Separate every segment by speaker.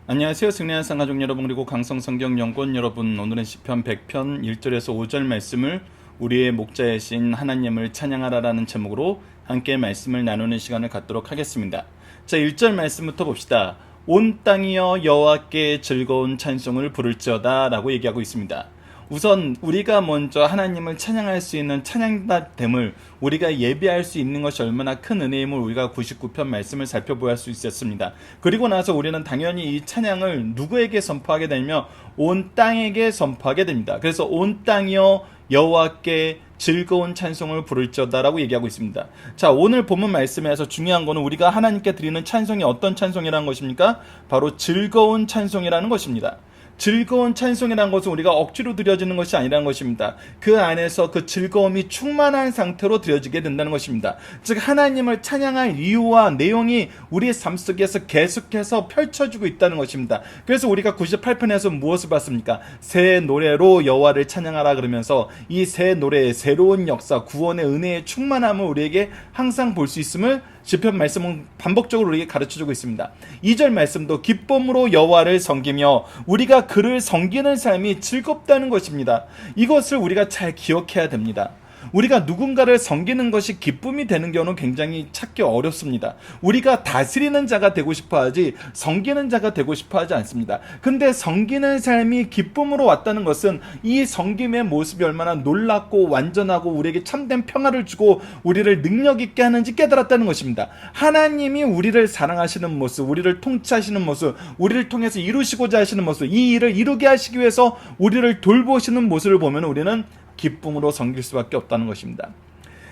Speaker 1: 안녕하세요. 승리한 쌍가족 여러분, 그리고 강성성경연구원 여러분, 오늘은 시편 100편 1절에서 5절 말씀을 우리의 목자이신 하나님을 찬양하라라는 제목으로 함께 말씀을 나누는 시간을 갖도록 하겠습니다. 자, 1절 말씀부터 봅시다. 온 땅이여 여호와께 즐거운 찬송을 부를지어다 라고 얘기하고 있습니다. 우선 우리가 먼저 하나님을 찬양할 수 있는 찬양됨을 우리가 예비할 수 있는 것이 얼마나 큰 은혜임을 우리가 99편 말씀을 살펴볼 수 있었습니다. 그리고 나서 우리는 당연히 이 찬양을 누구에게 선포하게 되냐면 온 땅에게 선포하게 됩니다. 그래서 온 땅이여 여호와께 즐거운 찬송을 부를지어다 라고 얘기하고 있습니다. 자, 오늘 본문 말씀에서 중요한 거는 우리가 하나님께 드리는 찬송이 어떤 찬송이라는 것입니까? 바로 즐거운 찬송이라는 것입니다. 즐거운 찬송이라는 것은 우리가 억지로 드려지는 것이 아니라는 것입니다. 그 안에서 그 즐거움이 충만한 상태로 드려지게 된다는 것입니다. 즉 하나님을 찬양할 이유와 내용이 우리의 삶 속에서 계속해서 펼쳐지고 있다는 것입니다. 그래서 우리가 98편에서 무엇을 봤습니까? 새 노래로 여호와를 찬양하라 그러면서 이 새 노래의 새로운 역사, 구원의 은혜의 충만함을 우리에게 항상 볼 수 있음을 시편 말씀은 반복적으로 우리에게 가르쳐주고 있습니다. 2절 말씀도 기쁨으로 여호와를 섬기며 우리가 그를 섬기는 삶이 즐겁다는 것입니다. 이것을 우리가 잘 기억해야 됩니다. 우리가 누군가를 섬기는 것이 기쁨이 되는 경우는 굉장히 찾기 어렵습니다. 우리가 다스리는 자가 되고 싶어 하지 섬기는 자가 되고 싶어 하지 않습니다. 근데 섬기는 삶이 기쁨으로 왔다는 것은 이 섬김의 모습이 얼마나 놀랍고 완전하고 우리에게 참된 평화를 주고 우리를 능력 있게 하는지 깨달았다는 것입니다. 하나님이 우리를 사랑하시는 모습, 우리를 통치하시는 모습, 우리를 통해서 이루시고자 하시는 모습, 이 일을 이루게 하시기 위해서 우리를 돌보시는 모습을 보면 우리는 기쁨으로 섬길 수밖에 없다는 것입니다.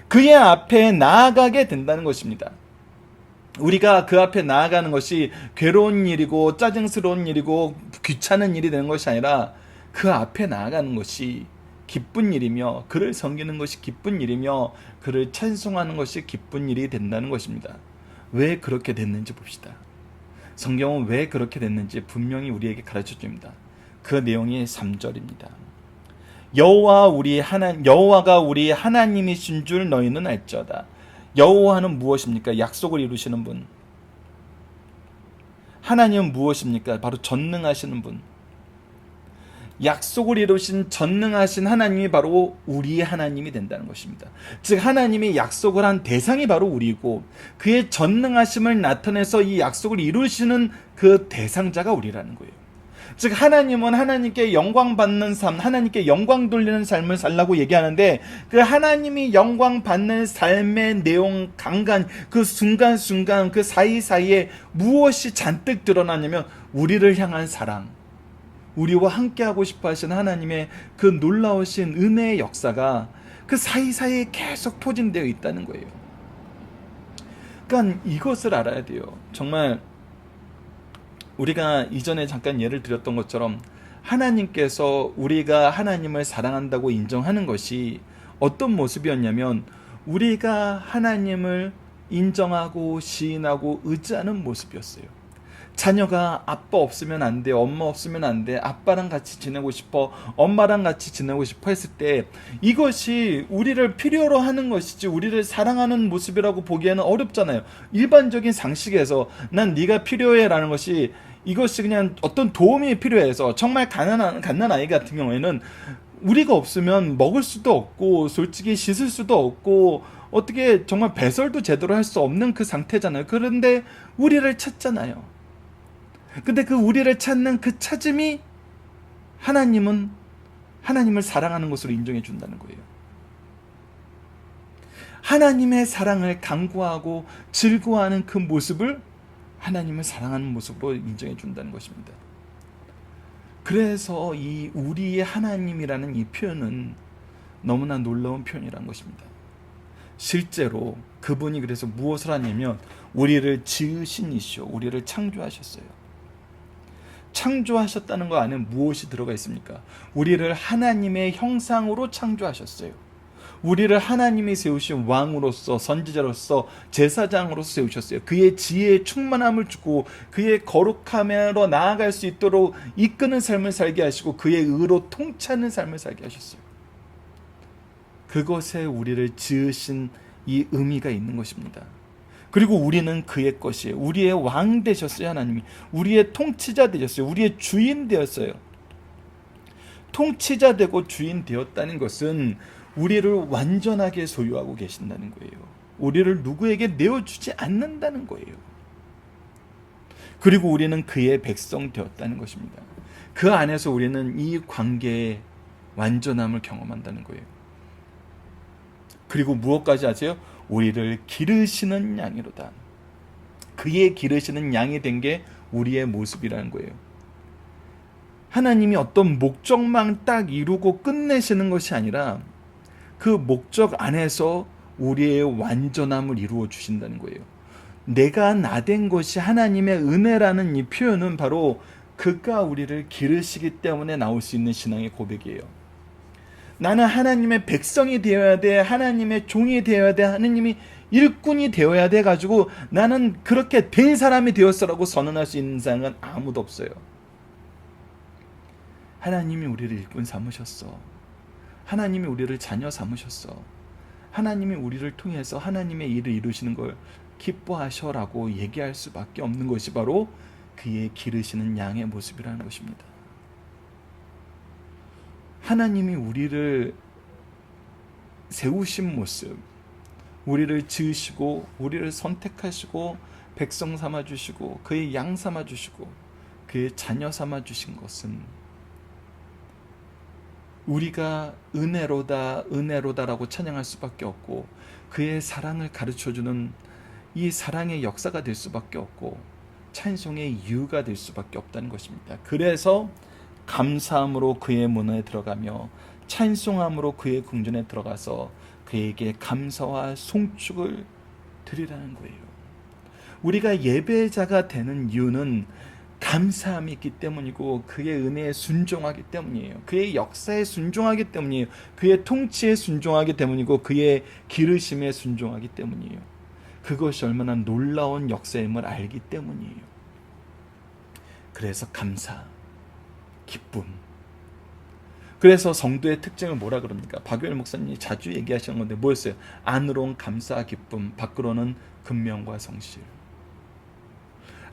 Speaker 1: 그의 앞에 나아가게 된다는 것입니다. 우리가 그 앞에 나아가는 것이 괴로운 일이고 짜증스러운 일이고 귀찮은 일이 되는 것이 아니라 그 앞에 나아가는 것이 기쁜 일이며 그를 섬기는 것이 기쁜 일이며 그를 찬송하는 것이 기쁜 일이 된다는 것입니다. 왜 그렇게 됐는지 봅시다. 성경은 왜 그렇게 됐는지 분명히 우리에게 가르쳐 줍니다. 그 내용이 3절입니다. 여호와가 우리 하나님이신 줄 너희는 알지어다. 여호와는 무엇입니까? 약속을 이루시는 분. 하나님은 무엇입니까? 바로 전능하시는 분. 약속을 이루신 전능하신 하나님이 바로 우리의 하나님이 된다는 것입니다. 즉 하나님이 약속을 한 대상이 바로 우리고 그의 전능하심을 나타내서 이 약속을 이루시는 그 대상자가 우리라는 거예요. 즉 하나님은 하나님께 영광 받는 삶, 하나님께 영광 돌리는 삶을 살라고 얘기하는데 그 하나님이 영광 받는 삶의 내용 강간 그 순간순간 그 사이사이에 무엇이 잔뜩 드러나냐면 우리를 향한 사랑, 우리와 함께하고 싶어 하시는 하나님의 그 놀라우신 은혜의 역사가 그 사이사이에 계속 포진되어 있다는 거예요. 그러니까 이것을 알아야 돼요. 정말 우리가 이전에 잠깐 예를 드렸던 것처럼 하나님께서 우리가 하나님을 사랑한다고 인정하는 것이 어떤 모습이었냐면 우리가 하나님을 인정하고 시인하고 의지하는 모습이었어요. 자녀가 아빠 없으면 안 돼, 엄마 없으면 안 돼, 아빠랑 같이 지내고 싶어, 엄마랑 같이 지내고 싶어 했을 때 이것이 우리를 필요로 하는 것이지 우리를 사랑하는 모습이라고 보기에는 어렵잖아요. 일반적인 상식에서 난 네가 필요해 라는 것이 이것이 그냥 어떤 도움이 필요해서 정말 갓난 아이 같은 경우에는 우리가 없으면 먹을 수도 없고 솔직히 씻을 수도 없고 어떻게 정말 배설도 제대로 할 수 없는 그 상태잖아요. 그런데 우리를 찾잖아요. 근데 그 우리를 찾는 그 찾음이 하나님은 하나님을 사랑하는 것으로 인정해 준다는 거예요. 하나님의 사랑을 강구하고 즐거워하는 그 모습을 하나님을 사랑하는 모습으로 인정해 준다는 것입니다. 그래서 이 우리의 하나님이라는 이 표현은 너무나 놀라운 표현이라는 것입니다. 실제로 그분이 그래서 무엇을 하냐면 우리를 지으신 이시오, 우리를 창조하셨어요. 창조하셨다는 거 안에 무엇이 들어가 있습니까? 우리를 하나님의 형상으로 창조하셨어요. 우리를 하나님이 세우신 왕으로서 선지자로서 제사장으로서 세우셨어요. 그의 지혜의 충만함을 주고 그의 거룩함으로 나아갈 수 있도록 이끄는 삶을 살게 하시고 그의 의로 통치하는 삶을 살게 하셨어요. 그것에 우리를 지으신 이 의미가 있는 것입니다. 그리고 우리는 그의 것이에요. 우리의 왕 되셨어요. 하나님이 우리의 통치자 되셨어요. 우리의 주인 되었어요. 통치자 되고 주인 되었다는 것은 우리를 완전하게 소유하고 계신다는 거예요. 우리를 누구에게 내어주지 않는다는 거예요. 그리고 우리는 그의 백성 되었다는 것입니다. 그 안에서 우리는 이 관계의 완전함을 경험한다는 거예요. 그리고 무엇까지 하세요? 우리를 기르시는 양이로다. 그의 기르시는 양이 된 게 우리의 모습이라는 거예요. 하나님이 어떤 목적만 딱 이루고 끝내시는 것이 아니라 그 목적 안에서 우리의 완전함을 이루어 주신다는 거예요. 내가 나된 것이 하나님의 은혜라는 이 표현은 바로 그가 우리를 기르시기 때문에 나올 수 있는 신앙의 고백이에요. 나는 하나님의 백성이 되어야 돼, 하나님의 종이 되어야 돼, 하나님이 일꾼이 되어야 돼 가지고 나는 그렇게 된 사람이 되었어라고 선언할 수 있는 사람은 아무도 없어요. 하나님이 우리를 일꾼 삼으셨어. 하나님이 우리를 자녀 삼으셨어. 하나님이 우리를 통해서 하나님의 일을 이루시는 걸 기뻐하셔라고 얘기할 수밖에 없는 것이 바로 그의 기르시는 양의 모습이라는 것입니다. 하나님이 우리를 세우신 모습, 우리를 지으시고 우리를 선택하시고 백성 삼아주시고 그의 양 삼아주시고 그의 자녀 삼아주신 것은 우리가 은혜로다 은혜로다라고 찬양할 수밖에 없고 그의 사랑을 가르쳐주는 이 사랑의 역사가 될 수밖에 없고 찬송의 이유가 될 수밖에 없다는 것입니다. 그래서 감사함으로 그의 문에 들어가며 찬송함으로 그의 궁전에 들어가서 그에게 감사와 송축을 드리라는 거예요. 우리가 예배자가 되는 이유는 감사함이 있기 때문이고 그의 은혜에 순종하기 때문이에요. 그의 역사에 순종하기 때문이에요. 그의 통치에 순종하기 때문이고 그의 기르심에 순종하기 때문이에요. 그것이 얼마나 놀라운 역사임을 알기 때문이에요. 그래서 감사, 기쁨. 그래서 성도의 특징을 뭐라 그럽니까? 박유일 목사님이 자주 얘기하시는 건데 뭐였어요? 안으로는 감사, 기쁨, 밖으로는 근명과 성실.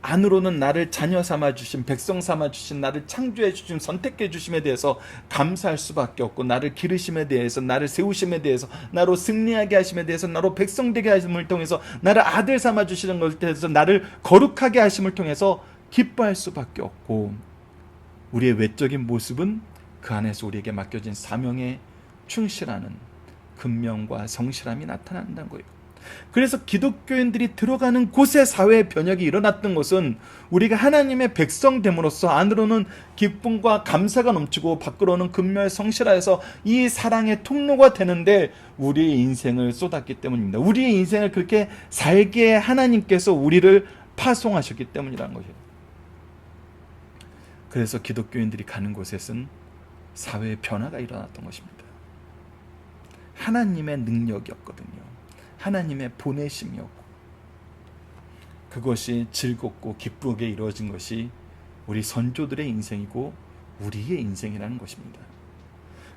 Speaker 1: 안으로는 나를 자녀 삼아주신, 백성 삼아주신, 나를 창조해주신, 선택해주심에 대해서 감사할 수밖에 없고, 나를 기르심에 대해서, 나를 세우심에 대해서, 나로 승리하게 하심에 대해서, 나로 백성되게 하심을 통해서, 나를 아들 삼아주시는 것에 대해서, 나를 거룩하게 하심을 통해서 기뻐할 수밖에 없고, 우리의 외적인 모습은 그 안에서 우리에게 맡겨진 사명에 충실하는 근명과 성실함이 나타난다는 거예요. 그래서 기독교인들이 들어가는 곳에 사회의 변혁이 일어났던 것은 우리가 하나님의 백성됨으로써 안으로는 기쁨과 감사가 넘치고 밖으로는 근면 성실하여서 이 사랑의 통로가 되는데 우리의 인생을 쏟았기 때문입니다. 우리의 인생을 그렇게 살게 하나님께서 우리를 파송하셨기 때문이라는 것이에요. 그래서 기독교인들이 가는 곳에서는 사회의 변화가 일어났던 것입니다. 하나님의 능력이었거든요. 하나님의 보내심이었고 그것이 즐겁고 기쁘게 이루어진 것이 우리 선조들의 인생이고 우리의 인생이라는 것입니다.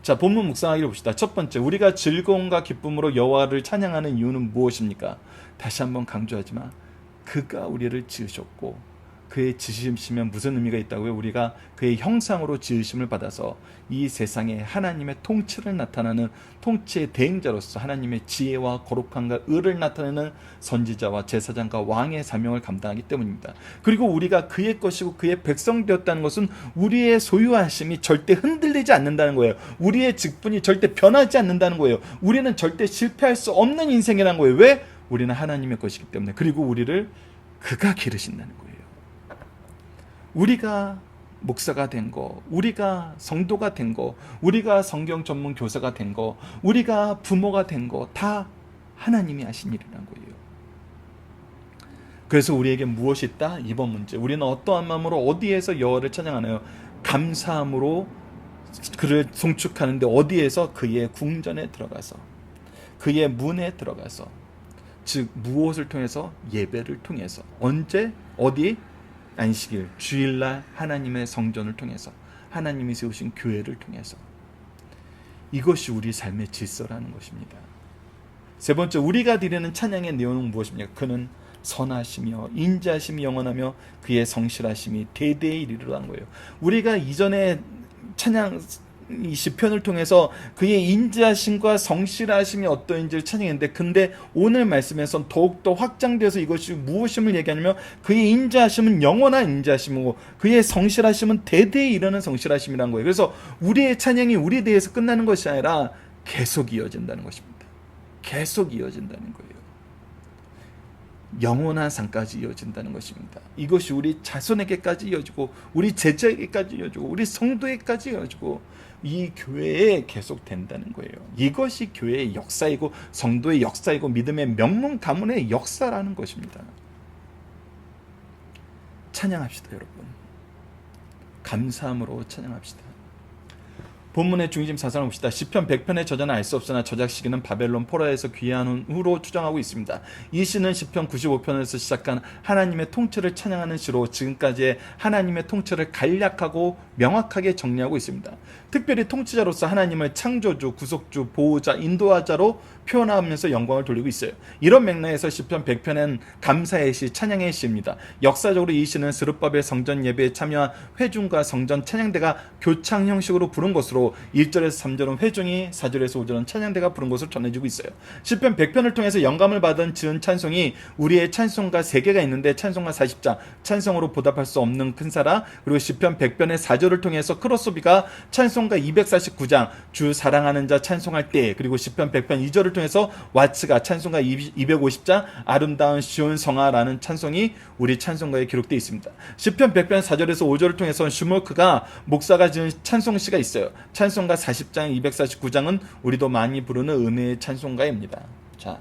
Speaker 1: 자, 본문 묵상하기를 봅시다. 첫 번째, 우리가 즐거움과 기쁨으로 여호와를 찬양하는 이유는 무엇입니까? 다시 한번 강조하지만 그가 우리를 지으셨고 그의 지으심은 무슨 의미가 있다고요? 우리가 그의 형상으로 지으심을 받아서 이 세상에 하나님의 통치를 나타내는 통치의 대행자로서 하나님의 지혜와 거룩함과 의를 나타내는 선지자와 제사장과 왕의 사명을 감당하기 때문입니다. 그리고 우리가 그의 것이고 그의 백성 되었다는 것은 우리의 소유하심이 절대 흔들리지 않는다는 거예요. 우리의 직분이 절대 변하지 않는다는 거예요. 우리는 절대 실패할 수 없는 인생이라는 거예요. 왜? 우리는 하나님의 것이기 때문에. 그리고 우리를 그가 기르신다는 거예요. 우리가 목사가 된 거, 우리가 성도가 된 거, 우리가 성경 전문 교사가 된 거, 우리가 부모가 된 거 다 하나님이 하신 일이라는 거예요. 그래서 우리에게 무엇이 있다? 이번 문제. 우리는 어떠한 마음으로 어디에서 여호와를 찬양하나요? 감사함으로 그를 송축하는데 어디에서? 그의 궁전에 들어가서, 그의 문에 들어가서, 즉 무엇을 통해서? 예배를 통해서. 언제? 어디? 안식일, 주일날 하나님의 성전을 통해서, 하나님이 세우신 교회를 통해서. 이것이 우리 삶의 질서라는 것입니다. 세 번째, 우리가 드리는 찬양의 내용은 무엇입니까? 그는 선하시며 인자하심이 영원하며 그의 성실하심이 대대에 이르르한 거예요. 우리가 이전에 찬양 이 시편을 통해서 그의 인자하심과 성실하심이 어떠한지를 찬양했는데, 근데 오늘 말씀에선 더욱더 확장돼서 이것이 무엇임을 얘기하냐면 그의 인자하심은 영원한 인자하심이고 그의 성실하심은 대대에 이르는 성실하심이라는 거예요. 그래서 우리의 찬양이 우리 대해서 끝나는 것이 아니라 계속 이어진다는 것입니다. 계속 이어진다는 거예요. 영원한 상까지 이어진다는 것입니다. 이것이 우리 자손에게까지 이어지고 우리 제자에게까지 이어지고 우리 성도에게까지 이어지고 이 교회에 계속 된다는 거예요. 이것이 교회의 역사이고 성도의 역사이고 믿음의 명문 가문의 역사라는 것입니다. 찬양합시다, 여러분. 감사함으로 찬양합시다. 본문의 중심 사상을 봅시다. 시편 100편의 저자는 알 수 없으나 저작 시기는 바벨론 포로에서 귀환한 후로 추정하고 있습니다. 이 시는 시편 95편에서 시작한 하나님의 통치를 찬양하는 시로 지금까지의 하나님의 통치를 간략하고 명확하게 정리하고 있습니다. 특별히 통치자로서 하나님을 창조주, 구속주, 보호자, 인도하자로 표현하면서 영광을 돌리고 있어요. 이런 맥락에서 시편 100편은 감사의 시, 찬양의 시입니다. 역사적으로 이 시는 스룹바벨 성전 예배에 참여한 회중과 성전 찬양대가 교창 형식으로 부른 것으로 1절에서 3절은 회중이, 4절에서 5절은 찬양대가 부른 것으로 전해지고 있어요. 시편 100편을 통해서 영감을 받은 지은 찬송이 우리의 찬송가 3개가 있는데 찬송가 40장, 찬송으로 보답할 수 없는 큰사랑, 그리고 시편 100편의 4절을 통해서 크로스오비가 찬송가 249장, 주 사랑하는 자 찬송할 때, 그리고 시편 100편 2절을 통해서 와츠가 찬송가 250장 아름다운 시온 성화라는 찬송이 우리 찬송가에 기록되어 있습니다. 시편 100편 4절에서 5절을 통해서 슈모크가 목사가 지은 찬송시가 있어요. 찬송가 40장 249장은 우리도 많이 부르는 은혜의 찬송가입니다. 자,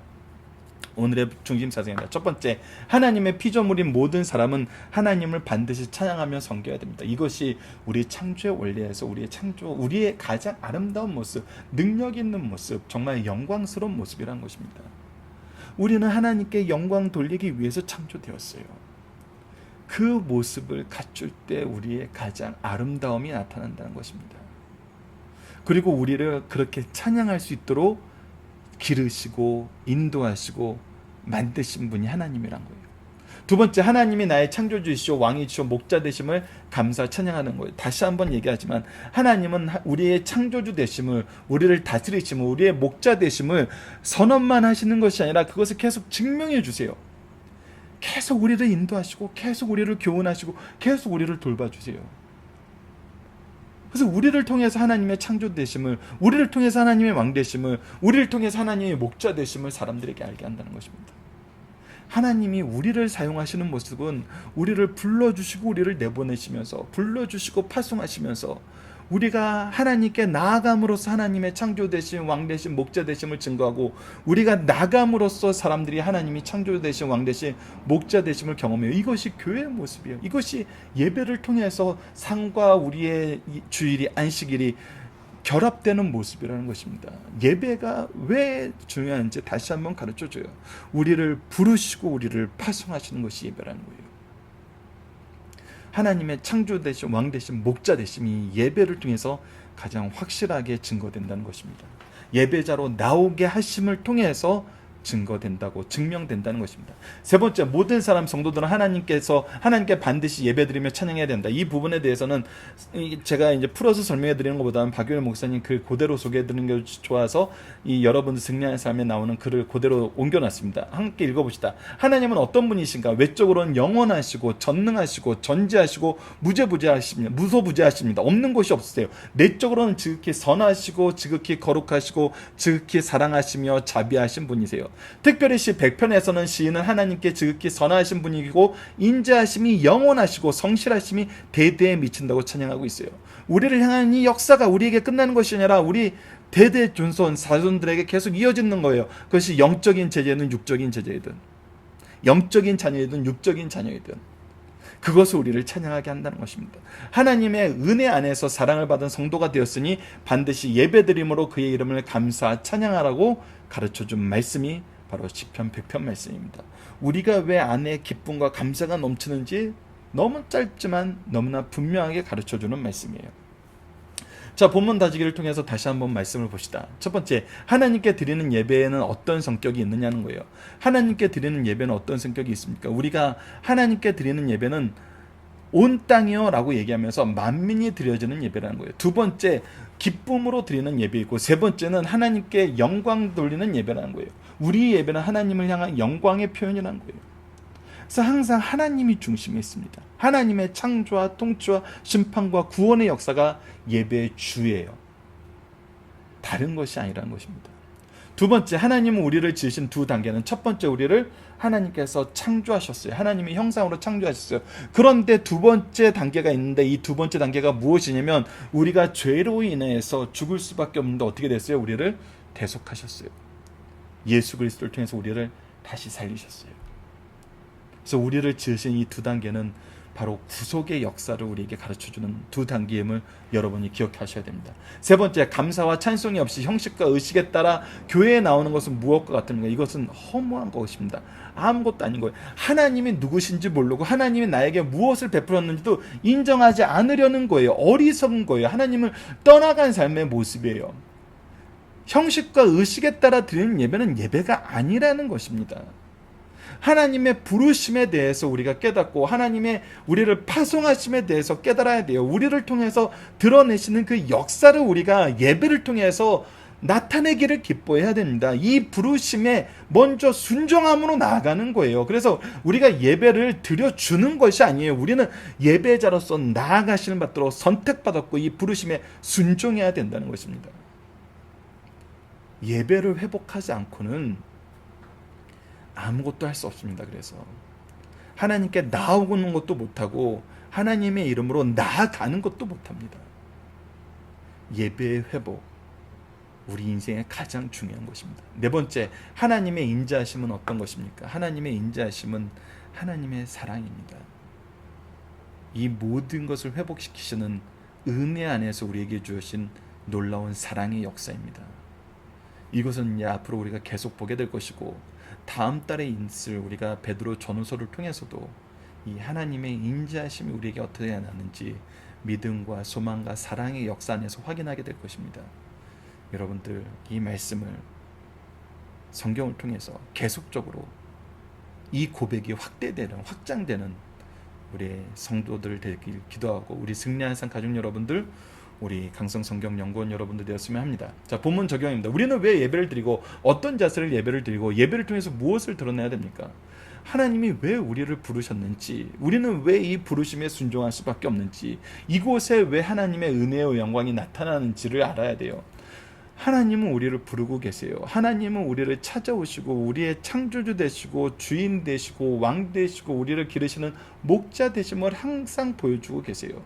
Speaker 1: 오늘의 중심 사상입니다. 첫 번째, 하나님의 피조물인 모든 사람은 하나님을 반드시 찬양하며 섬겨야 됩니다. 이것이 우리 창조의 원리에서 우리의 창조, 우리의 가장 아름다운 모습, 능력 있는 모습, 정말 영광스러운 모습이라는 것입니다. 우리는 하나님께 영광 돌리기 위해서 창조되었어요. 그 모습을 갖출 때 우리의 가장 아름다움이 나타난다는 것입니다. 그리고 우리를 그렇게 찬양할 수 있도록 기르시고 인도하시고 만드신 분이 하나님이란 거예요. 두 번째, 하나님이 나의 창조주이시오 왕이시오 목자 되심을 감사 찬양하는 거예요. 다시 한번 얘기하지만 하나님은 우리의 창조주 되심을, 우리를 다스리심을, 우리의 목자 되심을 선언만 하시는 것이 아니라 그것을 계속 증명해 주세요. 계속 우리를 인도하시고 계속 우리를 교훈하시고 계속 우리를 돌봐주세요. 그래서 우리를 통해서 하나님의 창조 되심을, 우리를 통해서 하나님의 왕 되심을, 우리를 통해서 하나님의 목자 되심을 사람들에게 알게 한다는 것입니다. 하나님이 우리를 사용하시는 모습은 우리를 불러주시고 우리를 내보내시면서, 불러주시고 파송하시면서 우리가 하나님께 나아감으로써 하나님의 창조되신 왕되신 목자되심을 증거하고, 우리가 나감으로써 사람들이 하나님이 창조되신 왕되신 목자되심을 경험해요. 이것이 교회의 모습이에요. 이것이 예배를 통해서 삶과 우리의 주일이, 안식일이 결합되는 모습이라는 것입니다. 예배가 왜 중요한지 다시 한번 가르쳐줘요. 우리를 부르시고 우리를 파송하시는 것이 예배라는 거예요. 하나님의 창조되신 왕되신 목자되심이 예배를 통해서 가장 확실하게 증거된다는 것입니다. 예배자로 나오게 하심을 통해서 증거된다고, 증명된다는 것입니다. 세 번째, 모든 사람 성도들은 하나님께 반드시 예배드리며 찬양해야 된다. 이 부분에 대해서는 제가 이제 풀어서 설명해 드리는 것보다는 박유일 목사님 글 그대로 소개해 드리는 게 좋아서 이 여러분들 승리하는 삶에 나오는 글을 그대로 옮겨놨습니다. 함께 읽어봅시다. 하나님은 어떤 분이신가? 외적으로는 영원하시고 전능하시고 전지하시고 무소부재하십니다. 없는 곳이 없으세요. 내적으로는 지극히 선하시고 지극히 거룩하시고 지극히 사랑하시며 자비하신 분이세요. 특별히 시 100편에서는 시인은 하나님께 지극히 선하신 분이고 인자하심이 영원하시고 성실하심이 대대에 미친다고 찬양하고 있어요. 우리를 향한 이 역사가 우리에게 끝나는 것이 아니라 우리 대대 존손 사손들에게 계속 이어지는 거예요. 그것이 영적인 제재든 육적인 제재이든, 영적인 자녀이든 육적인 자녀이든 그것을 우리를 찬양하게 한다는 것입니다. 하나님의 은혜 안에서 사랑을 받은 성도가 되었으니 반드시 예배드림으로 그의 이름을 감사 찬양하라고 가르쳐준 말씀이 바로 시편 100편 말씀입니다. 우리가 왜 안에 기쁨과 감사가 넘치는지 너무 짧지만 너무나 분명하게 가르쳐주는 말씀이에요. 자, 본문 다지기를 통해서 다시 한번 말씀을 봅시다. 첫 번째, 하나님께 드리는 예배에는 어떤 성격이 있느냐는 거예요. 하나님께 드리는 예배는 어떤 성격이 있습니까? 우리가 하나님께 드리는 예배는 온 땅이요 라고 얘기하면서 만민이 드려지는 예배라는 거예요. 두 번째, 기쁨으로 드리는 예배이고, 세 번째는 하나님께 영광 돌리는 예배라는 거예요. 우리 예배는 하나님을 향한 영광의 표현이라는 거예요. 그래서 항상 하나님이 중심에 있습니다. 하나님의 창조와 통치와 심판과 구원의 역사가 예배의 주예요. 다른 것이 아니라는 것입니다. 두 번째, 하나님은 우리를 지으신 두 단계는, 첫 번째, 우리를 하나님께서 창조하셨어요. 하나님의 형상으로 창조하셨어요. 그런데 두 번째 단계가 있는데, 이 두 번째 단계가 무엇이냐면, 우리가 죄로 인해서 죽을 수밖에 없는데 어떻게 됐어요? 우리를 대속하셨어요. 예수 그리스도를 통해서 우리를 다시 살리셨어요. 그래서 우리를 지으신 이 두 단계는 바로 구속의 역사를 우리에게 가르쳐주는 두 단계임을 여러분이 기억하셔야 됩니다. 세 번째, 감사와 찬송이 없이 형식과 의식에 따라 교회에 나오는 것은 무엇과 같습니까? 이것은 허무한 것입니다. 아무것도 아닌 거예요. 하나님이 누구신지 모르고 하나님이 나에게 무엇을 베풀었는지도 인정하지 않으려는 거예요. 어리석은 거예요. 하나님을 떠나간 삶의 모습이에요. 형식과 의식에 따라 드리는 예배는 예배가 아니라는 것입니다. 하나님의 부르심에 대해서 우리가 깨닫고, 하나님의 우리를 파송하심에 대해서 깨달아야 돼요. 우리를 통해서 드러내시는 그 역사를 우리가 예배를 통해서 나타내기를 기뻐해야 됩니다. 이 부르심에 먼저 순종함으로 나아가는 거예요. 그래서 우리가 예배를 드려주는 것이 아니에요. 우리는 예배자로서 나아가시는 받도록 선택받았고, 이 부르심에 순종해야 된다는 것입니다. 예배를 회복하지 않고는 아무것도 할 수 없습니다. 그래서 하나님께 나아오는 것도 못하고 하나님의 이름으로 나아가는 것도 못합니다. 예배의 회복, 우리 인생의 가장 중요한 것입니다. 네 번째, 하나님의 인자하심은 어떤 것입니까? 하나님의 인자하심은 하나님의 사랑입니다. 이 모든 것을 회복시키시는 은혜 안에서 우리에게 주신 놀라운 사랑의 역사입니다. 이것은 이제 앞으로 우리가 계속 보게 될 것이고, 다음 달에 있을 우리가 베드로 전후서를 통해서도 이 하나님의 인자하심이 우리에게 어떻게 나는지 믿음과 소망과 사랑의 역사 안에서 확인하게 될 것입니다. 여러분들, 이 말씀을 성경을 통해서 계속적으로 이 고백이 확장되는 우리의 성도들 되길 기도하고, 우리 승리하는 삶 가족 여러분들, 우리 강성 성경 연구원 여러분들 되었으면 합니다. 자, 본문 적용입니다. 우리는 왜 예배를 드리고 어떤 자세를 예배를 드리고 예배를 통해서 무엇을 드러내야 됩니까? 하나님이 왜 우리를 부르셨는지, 우리는 왜 이 부르심에 순종할 수밖에 없는지, 이곳에 왜 하나님의 은혜의 영광이 나타나는지를 알아야 돼요. 하나님은 우리를 부르고 계세요. 하나님은 우리를 찾아오시고 우리의 창조주 되시고 주인 되시고 왕 되시고 우리를 기르시는 목자 되심을 항상 보여주고 계세요.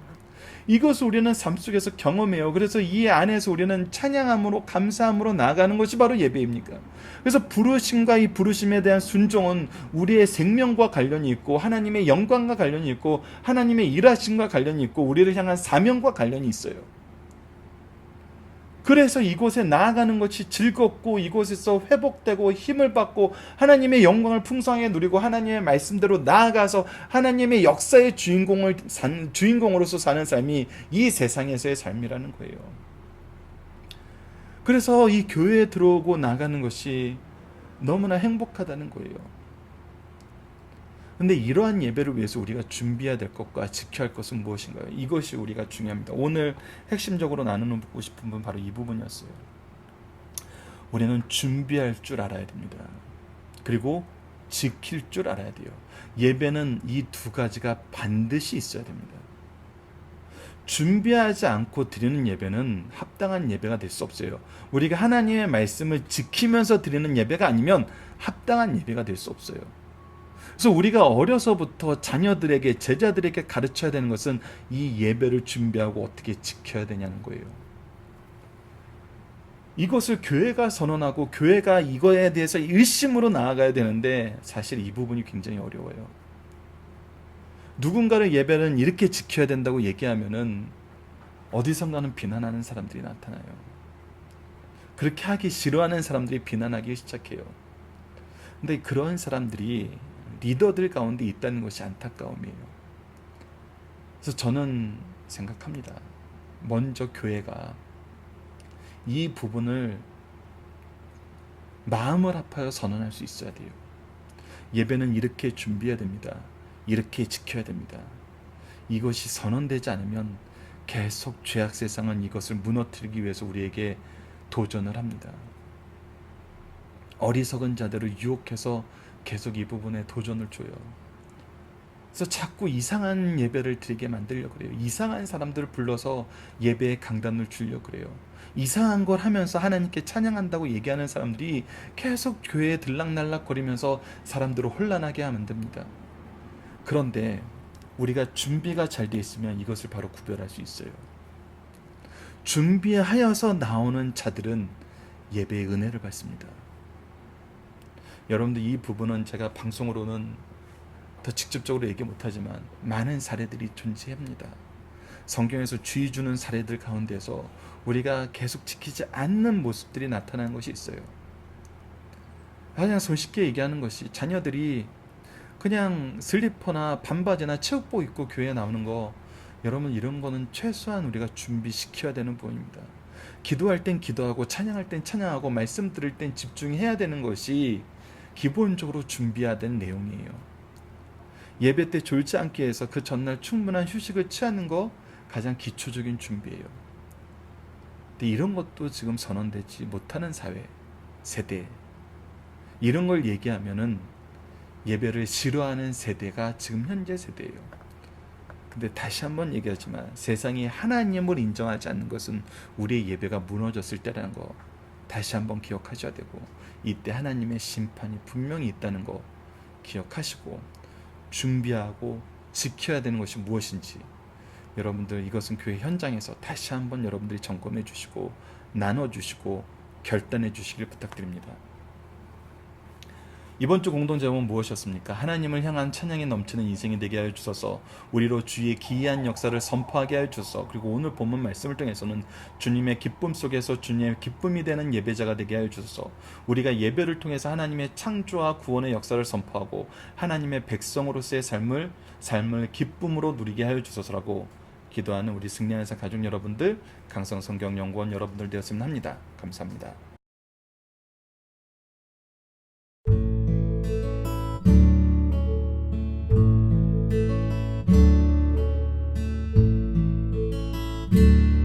Speaker 1: 이것을 우리는 삶 속에서 경험해요. 그래서 이 안에서 우리는 찬양함으로, 감사함으로 나아가는 것이 바로 예배입니까? 그래서 부르심과 이 부르심에 대한 순종은 우리의 생명과 관련이 있고, 하나님의 영광과 관련이 있고, 하나님의 일하심과 관련이 있고, 우리를 향한 사명과 관련이 있어요. 그래서 이곳에 나아가는 것이 즐겁고, 이곳에서 회복되고 힘을 받고 하나님의 영광을 풍성하게 누리고 하나님의 말씀대로 나아가서 하나님의 역사의 주인공으로서 사는 삶이 이 세상에서의 삶이라는 거예요. 그래서 이 교회에 들어오고 나가는 것이 너무나 행복하다는 거예요. 근데 이러한 예배를 위해서 우리가 준비해야 될 것과 지켜야 할 것은 무엇인가요? 이것이 우리가 중요합니다. 오늘 핵심적으로 나누고 싶은 부분 바로 이 부분이었어요. 우리는 준비할 줄 알아야 됩니다. 그리고 지킬 줄 알아야 돼요. 예배는 이 두 가지가 반드시 있어야 됩니다. 준비하지 않고 드리는 예배는 합당한 예배가 될 수 없어요. 우리가 하나님의 말씀을 지키면서 드리는 예배가 아니면 합당한 예배가 될 수 없어요. 그래서 우리가 어려서부터 자녀들에게, 제자들에게 가르쳐야 되는 것은 이 예배를 준비하고 어떻게 지켜야 되냐는 거예요. 이것을 교회가 선언하고 교회가 이거에 대해서 일심으로 나아가야 되는데, 사실 이 부분이 굉장히 어려워요. 누군가를 예배는 이렇게 지켜야 된다고 얘기하면은 어디선가는 비난하는 사람들이 나타나요. 그렇게 하기 싫어하는 사람들이 비난하기 시작해요. 근데 그런 사람들이 리더들 가운데 있다는 것이 안타까움이에요. 그래서 저는 생각합니다. 먼저 교회가 이 부분을 마음을 아파요 선언할 수 있어야 돼요. 예배는 이렇게 준비해야 됩니다. 이렇게 지켜야 됩니다. 이것이 선언되지 않으면 계속 죄악 세상은 이것을 무너뜨리기 위해서 우리에게 도전을 합니다. 어리석은 자들을 유혹해서 계속 이 부분에 도전을 줘요. 그래서 자꾸 이상한 예배를 드리게 만들려고 그래요. 이상한 사람들을 불러서 예배의 강단을 주려고 그래요. 이상한 걸 하면서 하나님께 찬양한다고 얘기하는 사람들이 계속 교회에 들락날락 거리면서 사람들을 혼란하게 만듭니다. 그런데 우리가 준비가 잘 돼 있으면 이것을 바로 구별할 수 있어요. 준비하여서 나오는 자들은 예배의 은혜를 받습니다. 여러분들 이 부분은 제가 방송으로는 더 직접적으로 얘기 못하지만 많은 사례들이 존재합니다. 성경에서 주의 주는 사례들 가운데서 우리가 계속 지키지 않는 모습들이 나타나는 것이 있어요. 그냥 손쉽게 얘기하는 것이 자녀들이 그냥 슬리퍼나 반바지나 체육복 입고 교회에 나오는 거, 여러분 이런 거는 최소한 우리가 준비시켜야 되는 부분입니다. 기도할 땐 기도하고 찬양할 땐 찬양하고 말씀 들을 땐 집중해야 되는 것이 기본적으로 준비해야 되는 내용이에요. 예배 때 졸지 않기 위해서 그 전날 충분한 휴식을 취하는 거 가장 기초적인 준비예요. 근데 이런 것도 지금 선언되지 못하는 사회, 세대, 이런 걸 얘기하면은 예배를 싫어하는 세대가 지금 현재 세대예요. 근데 다시 한번 얘기하지만 세상이 하나님을 인정하지 않는 것은 우리의 예배가 무너졌을 때라는 거 다시 한번 기억하셔야 되고, 이때 하나님의 심판이 분명히 있다는 거 기억하시고 준비하고 지켜야 되는 것이 무엇인지, 여러분들 이것은 교회 현장에서 다시 한번 여러분들이 점검해 주시고 나눠주시고 결단해 주시길 부탁드립니다. 이번 주 공동 제목은 무엇이었습니까? 하나님을 향한 찬양이 넘치는 인생이 되게 하여 주소서. 우리로 주의 기이한 역사를 선포하게 하여 주소서. 그리고 오늘 본문 말씀을 통해서는 주님의 기쁨 속에서 주님의 기쁨이 되는 예배자가 되게 하여 주소서. 우리가 예배를 통해서 하나님의 창조와 구원의 역사를 선포하고 하나님의 백성으로서의 삶을 기쁨으로 누리게 하여 주소서라고 기도하는 우리 승리하는 가족 여러분들, 강성성경연구원 여러분들 되었으면 합니다. 감사합니다.